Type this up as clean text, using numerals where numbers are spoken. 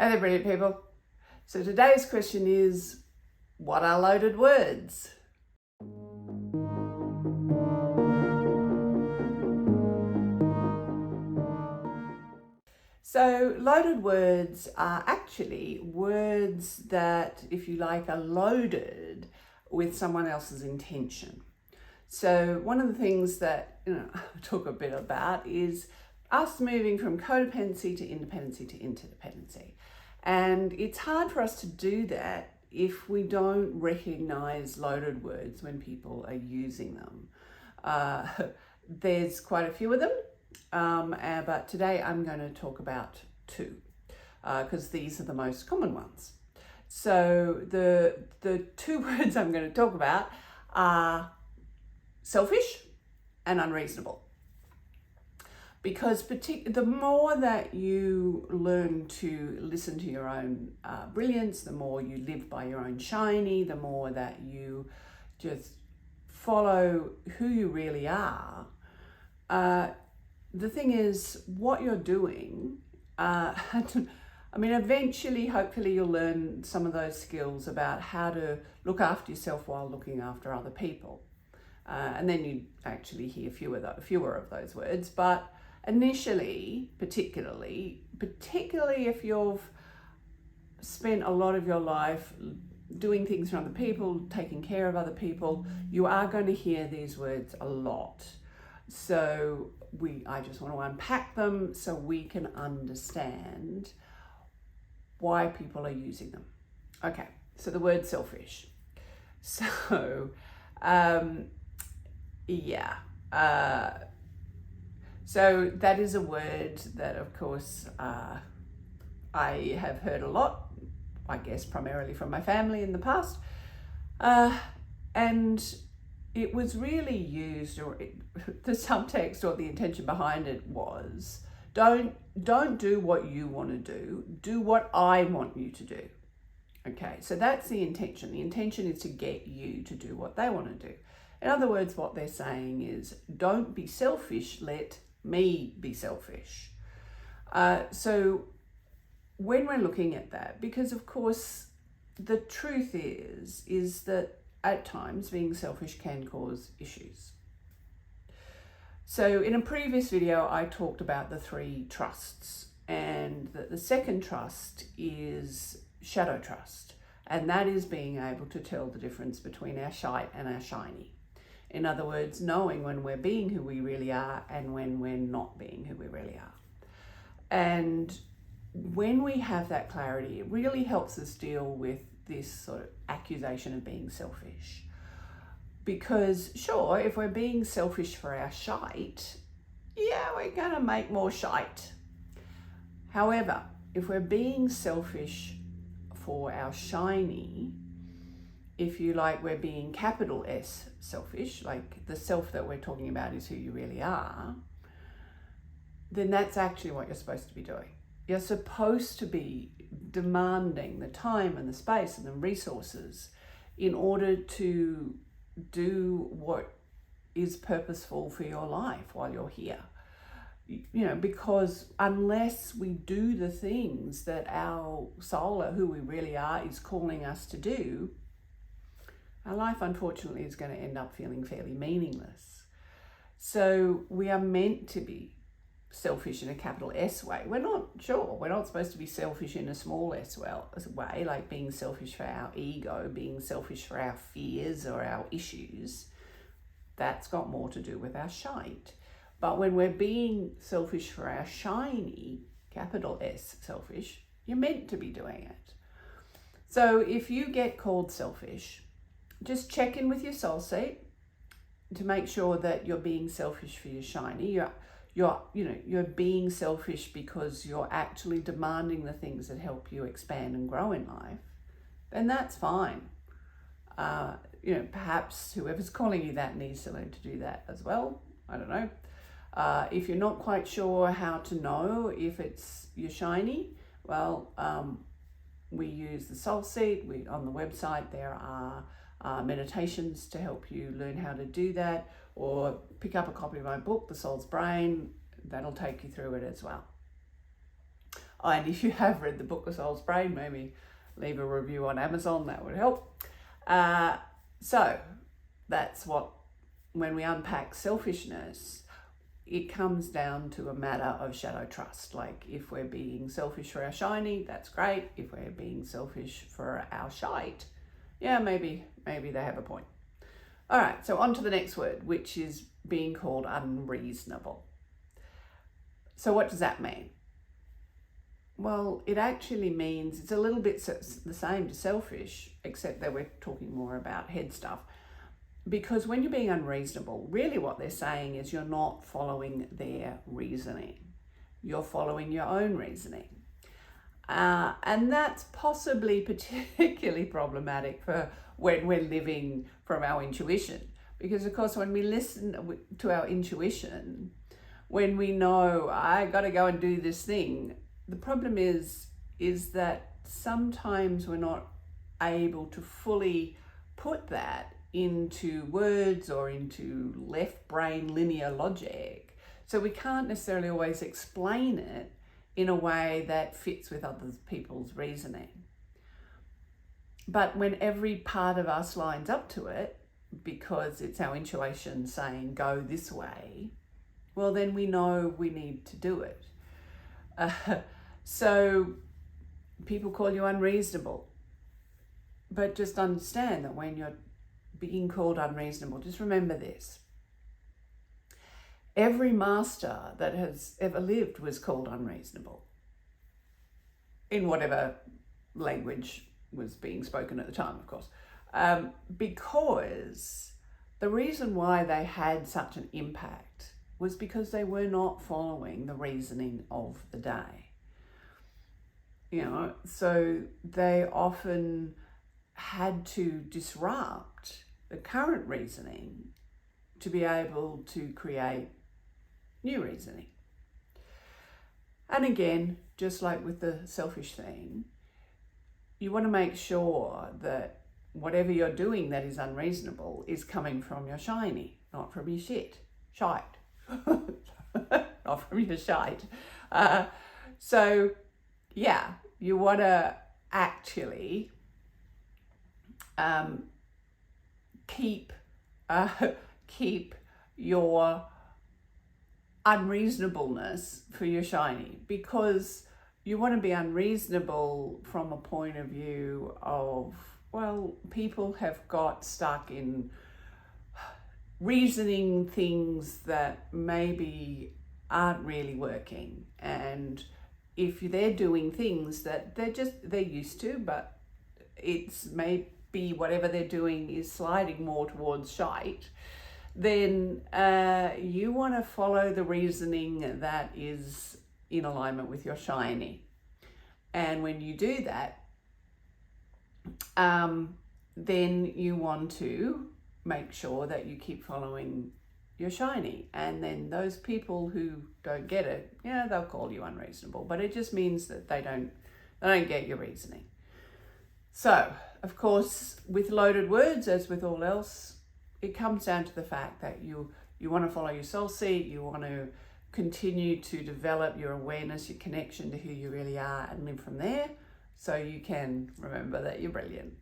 Hey there, brilliant people. So today's question is, what are loaded words? So loaded words are actually words that, if you like, are loaded with someone else's intention. So one of the things that I talk a bit about is us moving from codependency to independency to interdependency. And it's hard for us to do that if we don't recognize loaded words when people are using them. There's quite a few of them, but today I'm going to talk about two because these are the most common ones. So the two words I'm going to talk about are selfish and unreasonable. Because the more that you learn to listen to your own brilliance, the more you live by your own shiny, the more that you just follow who you really are. The thing is, what you're doing, eventually, hopefully you'll learn some of those skills about how to look after yourself while looking after other people. And then you actually hear fewer of those words. But initially, particularly if you've spent a lot of your life doing things for other people, taking care of other people, you are going to hear these words a lot. So I just want to unpack them so we can understand why people are using them. Okay, so the word selfish. So, so that is a word that, of course, I have heard a lot, I guess primarily from my family in the past. And it was really used, the subtext or the intention behind it was, don't do what you want to do what I want you to do. Okay, so that's the intention. The intention is to get you to do what they want to do. In other words, what they're saying is, don't be selfish, let me be selfish. So when we're looking at that, because of course the truth is that at times being selfish can cause issues. So in a previous video, I talked about the 3 trusts, and the second trust is shadow trust. And that is being able to tell the difference between our shite and our shiny. In other words, knowing when we're being who we really are and when we're not being who we really are. And when we have that clarity, it really helps us deal with this sort of accusation of being selfish. Because sure, if we're being selfish for our shite, we're going to make more shite. However, if we're being selfish for our shiny, if you like, we're being capital S selfish, like the self that we're talking about is who you really are, then that's actually what you're supposed to be doing. You're supposed to be demanding the time and the space and the resources in order to do what is purposeful for your life while you're here. Because unless we do the things that our soul, or who we really are, is calling us to do, our life, unfortunately, is going to end up feeling fairly meaningless. So we are meant to be selfish in a capital S way. We're not supposed to be selfish in a small s way, like being selfish for our ego, being selfish for our fears or our issues. That's got more to do with our shite. But when we're being selfish for our shiny, capital S selfish, you're meant to be doing it. So if you get called selfish, just check in with your soul seat to make sure that you're being selfish for your shiny. You're being selfish because you're actually demanding the things that help you expand and grow in life. Then that's fine. Perhaps whoever's calling you that needs to learn to do that as well. I don't know. If you're not quite sure how to know if it's your shiny, we use the soul seat. On the website there are meditations to help you learn how to do that, or pick up a copy of my book, The Soul's Brain. That'll take you through it as well. And if you have read the book The Soul's Brain, maybe leave a review on Amazon, that would help. So that's what, when we unpack selfishness, it comes down to a matter of shadow trust. Like if we're being selfish for our shiny, that's great. If we're being selfish for our shite, yeah, maybe they have a point. All right, so on to the next word, which is being called unreasonable. So what does that mean? Well, it actually means it's a little bit the same to selfish, except that we're talking more about head stuff. Because when you're being unreasonable, really what they're saying is you're not following their reasoning. You're following your own reasoning. And that's possibly particularly problematic for when we're living from our intuition. Because of course, when we listen to our intuition, when we know, I got to go and do this thing, the problem is that sometimes we're not able to fully put that into words or into left brain linear logic. So we can't necessarily always explain it in a way that fits with other people's reasoning. But when every part of us lines up to it, because it's our intuition saying go this way, well, then we know we need to do it. So people call you unreasonable, but just understand that when you're being called unreasonable, just remember this. Every master that has ever lived was called unreasonable in whatever language was being spoken at the time, of course, because the reason why they had such an impact was because they were not following the reasoning of the day. You know, so they often had to disrupt the current reasoning to be able to create new reasoning. And again, just like with the selfish thing, you want to make sure that whatever you're doing that is unreasonable is coming from your shiny, not from your shite. Not from your shite. So yeah, you want to actually keep your unreasonableness for your shiny, because you want to be unreasonable from a point of view of, well, people have got stuck in reasoning things that maybe aren't really working, and if they're doing things that they're used to, but it's maybe whatever they're doing is sliding more towards shite, then you want to follow the reasoning that is in alignment with your shiny. And when you do that, then you want to make sure that you keep following your shiny. And then those people who don't get it, yeah, they'll call you unreasonable, but it just means that they don't get your reasoning. So, of course, with loaded words, as with all else, it comes down to the fact that you want to follow your soul seed, you want to continue to develop your awareness, your connection to who you really are, and live from there, so you can remember that you're brilliant.